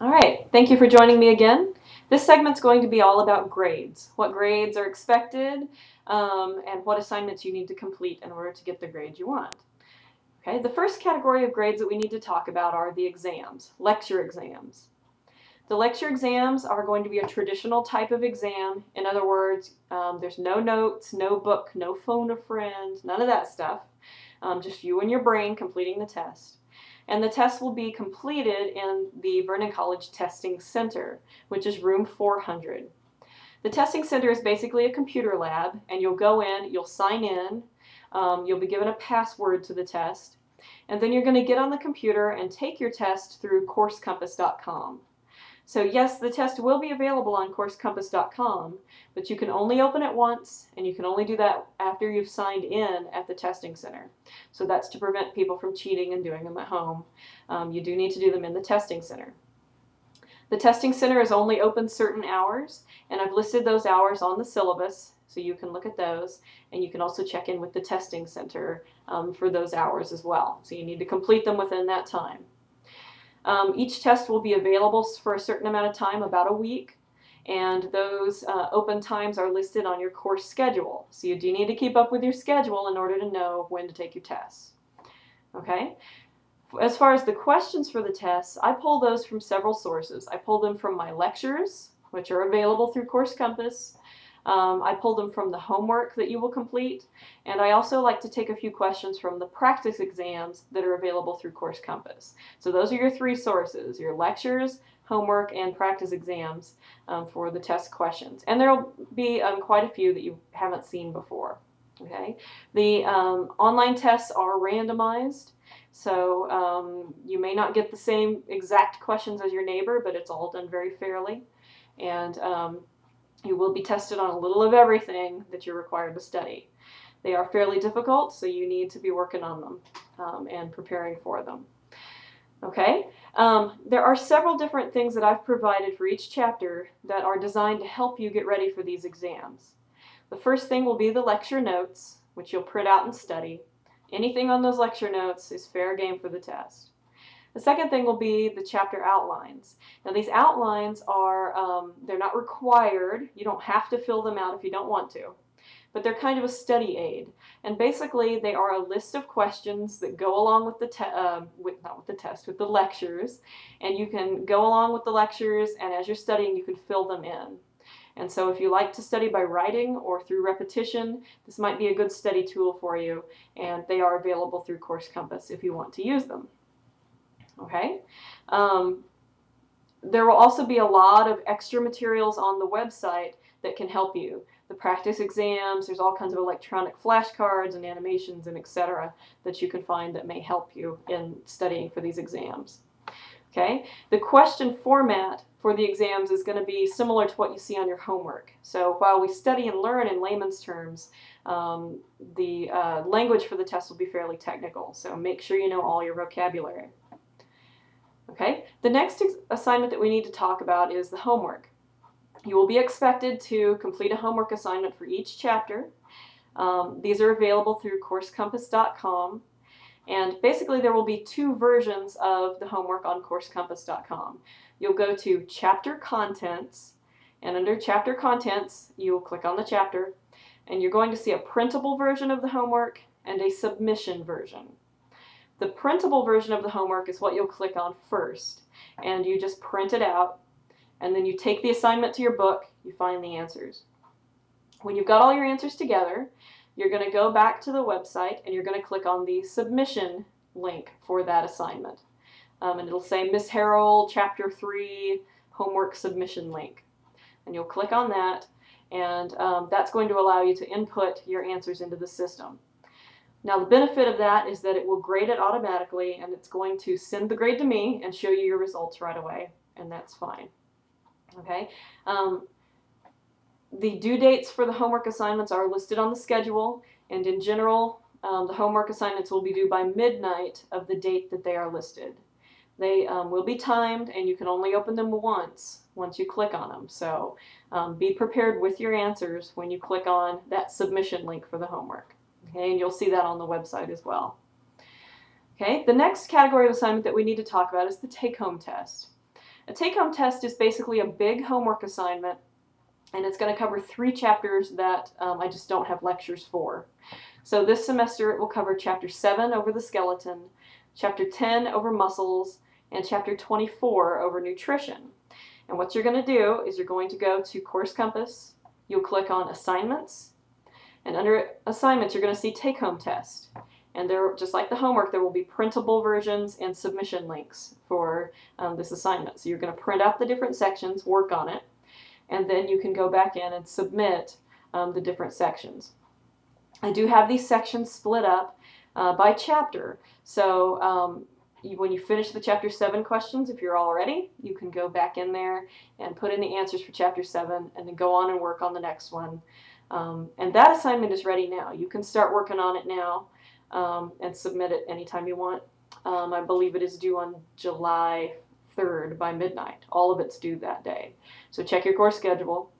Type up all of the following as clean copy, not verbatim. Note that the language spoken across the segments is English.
All right, thank you for joining me again. This segment's going to be all about grades, what grades are expected, and what assignments you need to complete in order to get the grade you want. Okay, the first category of grades that we need to talk about are the exams, lecture exams. The lecture exams are going to be a traditional type of exam. In other words, there's no notes, no book, no phone a friend, none of that stuff. Just you and your brain completing the test. And the test will be completed in the Vernon College Testing Center, which is room 400. The testing center is basically a computer lab, and you'll go in, you'll sign in, you'll be given a password to the test, and then you're going to get on the computer and take your test through coursecompass.com. So yes, the test will be available on coursecompass.com, but you can only open it once, and you can only do that after you've signed in at the testing center. So that's to prevent people from cheating and doing them at home. You do need to do them in the testing center. The testing center is only open certain hours, and I've listed those hours on the syllabus, so you can look at those, and you can also check in with the testing center for those hours as well. So you need to complete them within that time. Each test will be available for a certain amount of time, about a week, and those open times are listed on your course schedule. So you do need to keep up with your schedule in order to know when to take your tests. Okay? As far as the questions for the tests, I pull those from several sources. I pull them from my lectures, which are available through Course Compass. I pulled them from the homework that you will complete, and I also like to take a few questions from the practice exams that are available through Course Compass. So those are your three sources, your lectures, homework, and practice exams for the test questions. And there will be quite a few that you haven't seen before. Okay? The online tests are randomized, so you may not get the same exact questions as your neighbor, but it's all done very fairly. And you will be tested on a little of everything that you're required to study. They are fairly difficult, so you need to be working on them and preparing for them. Okay, there are several different things that I've provided for each chapter that are designed to help you get ready for these exams. The first thing will be the lecture notes, which you'll print out and study. Anything on those lecture notes is fair game for the test. The second thing will be the chapter outlines. Now these outlines are, they're not required. You don't have to fill them out if you don't want to. But they're kind of a study aid. And basically they are a list of questions that go along with the with the lectures. And you can go along with the lectures, and as you're studying you can fill them in. And so if you like to study by writing or through repetition, this might be a good study tool for you. And they are available through Course Compass if you want to use them. Okay. There will also be a lot of extra materials on the website that can help you. The practice exams, there's all kinds of electronic flashcards and animations and etc. that you can find that may help you in studying for these exams. Okay. The question format for the exams is going to be similar to what you see on your homework. So while we study and learn in layman's terms, the language for the test will be fairly technical. So make sure you know all your vocabulary. Okay, the next assignment that we need to talk about is the homework. You will be expected to complete a homework assignment for each chapter. These are available through coursecompass.com, and basically there will be two versions of the homework on coursecompass.com. You'll go to chapter contents, and under chapter contents you'll click on the chapter, and you're going to see a printable version of the homework and a submission version. The printable version of the homework is what you'll click on first, and you just print it out, and then you take the assignment to your book, you find the answers. When you've got all your answers together, you're going to go back to the website and you're going to click on the submission link for that assignment. And it'll say Miss Harrell Chapter 3 Homework Submission Link. And you'll click on that, and that's going to allow you to input your answers into the system. Now the benefit of that is that it will grade it automatically, and it's going to send the grade to me and show you your results right away, and that's fine. Okay. The due dates for the homework assignments are listed on the schedule, and in general the homework assignments will be due by midnight of the date that they are listed. They will be timed, and you can only open them once you click on them. So be prepared with your answers when you click on that submission link for the homework. Okay, and you'll see that on the website as well. Okay, the next category of assignment that we need to talk about is the take-home test. A take-home test is basically a big homework assignment, and it's going to cover 3 chapters that I just don't have lectures for. So this semester it will cover Chapter 7 over the skeleton, Chapter 10 over muscles, and Chapter 24 over nutrition. And what you're going to do is you're going to go to Course Compass, you'll click on Assignments, and under Assignments you're going to see Take-Home Test. And there, just like the homework, there will be printable versions and submission links for this assignment. So you're going to print out the different sections, work on it, and then you can go back in and submit the different sections. I do have these sections split up by chapter. So when you finish the Chapter 7 questions, if you're all ready, you can go back in there and put in the answers for Chapter 7 and then go on and work on the next one. And that assignment is ready now. You can start working on it now and submit it anytime you want. I believe it is due on July 3rd by midnight. All of it's due that day. So check your course schedule.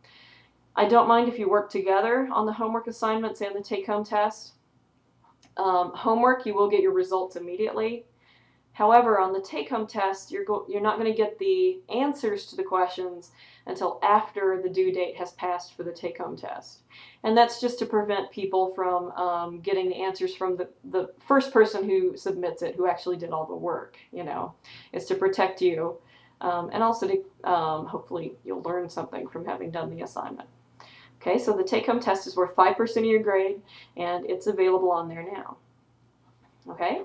I don't mind if you work together on the homework assignments and the take-home test. Homework, you will get your results immediately. However, on the take-home test, you're not going to get the answers to the questions until after the due date has passed for the take-home test. And that's just to prevent people from getting the answers from the first person who submits it, who actually did all the work, you know. It's to protect you, and also to hopefully you'll learn something from having done the assignment. Okay, so the take-home test is worth 5% of your grade, and it's available on there now. Okay,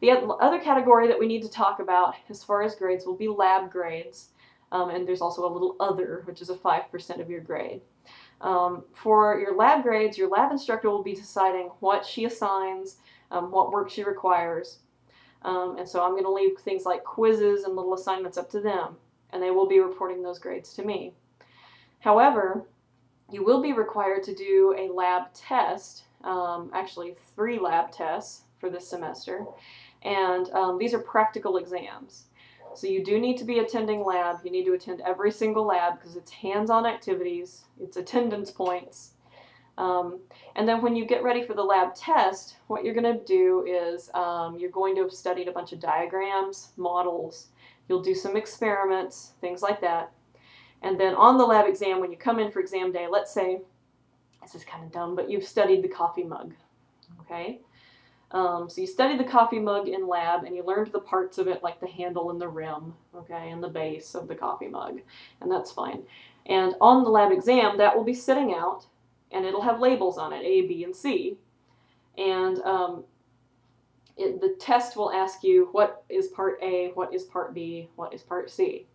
the other category that we need to talk about as far as grades will be lab grades, and there's also a little other, which is a 5% of your grade. For your lab grades, your lab instructor will be deciding what she assigns, what work she requires, and so I'm going to leave things like quizzes and little assignments up to them, and they will be reporting those grades to me. However, you will be required to do a lab test, actually 3 lab tests for this semester, and these are practical exams. So you do need to be attending lab. You need to attend every single lab because it's hands-on activities, it's attendance points. And then when you get ready for the lab test, what you're going to do is you're going to have studied a bunch of diagrams, models, you'll do some experiments, things like that. And then on the lab exam, when you come in for exam day, let's say, this is kind of dumb, but you've studied the coffee mug, okay? So you studied the coffee mug in lab, and you learned the parts of it, like the handle and the rim, okay, and the base of the coffee mug, and that's fine. And on the lab exam, that will be sitting out, and it'll have labels on it, A, B, and C. And the test will ask you what is part A, what is part B, what is part C.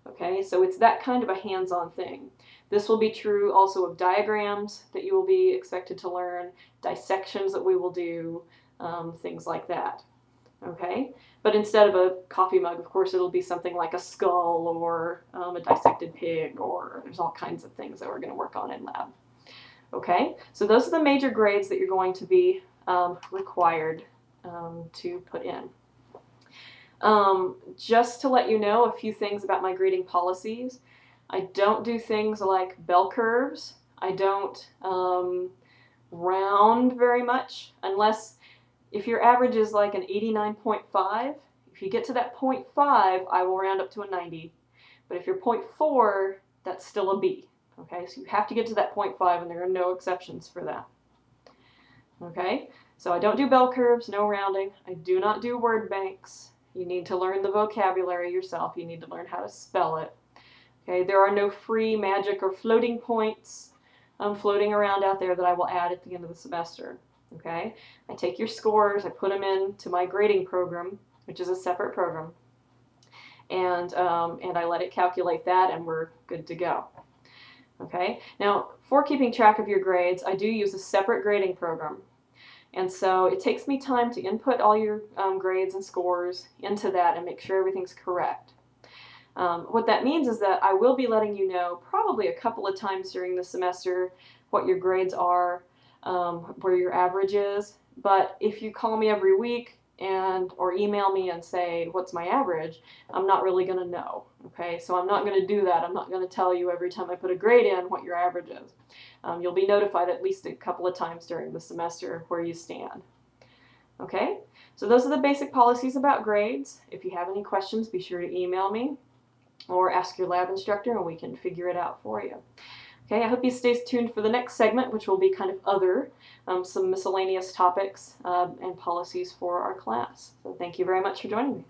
Okay, so it's that kind of a hands-on thing. This will be true also of diagrams that you will be expected to learn, dissections that we will do, things like that. Okay, but instead of a coffee mug, of course, it'll be something like a skull or a dissected pig, or there's all kinds of things that we're going to work on in lab. Okay, so those are the major grades that you're going to be required to put in. Just to let you know a few things about my grading policies. I don't do things like bell curves. I don't round very much, unless if your average is like an 89.5, if you get to that 0.5, I will round up to a 90. But if you're 0.4, that's still a B. Okay, so you have to get to that 0.5, and there are no exceptions for that. Okay, so I don't do bell curves, no rounding. I do not do word banks. You need to learn the vocabulary yourself. You need to learn how to spell it. Okay, there are no free magic or floating points floating around out there that I will add at the end of the semester. Okay, I take your scores, I put them into my grading program, which is a separate program, and I let it calculate that, and we're good to go. Okay, now for keeping track of your grades, I do use a separate grading program. And so it takes me time to input all your grades and scores into that and make sure everything's correct. What that means is that I will be letting you know probably a couple of times during the semester what your grades are, where your average is. But if you call me every week or email me and say, what's my average, I'm not really going to know. Okay, so I'm not going to do that. I'm not going to tell you every time I put a grade in what your average is. You'll be notified at least a couple of times during the semester where you stand. Okay, so those are the basic policies about grades. If you have any questions, be sure to email me. or ask your lab instructor and we can figure it out for you. Okay, I hope you stay tuned for the next segment, which will be kind of other, some miscellaneous topics and policies for our class. So thank you very much for joining me.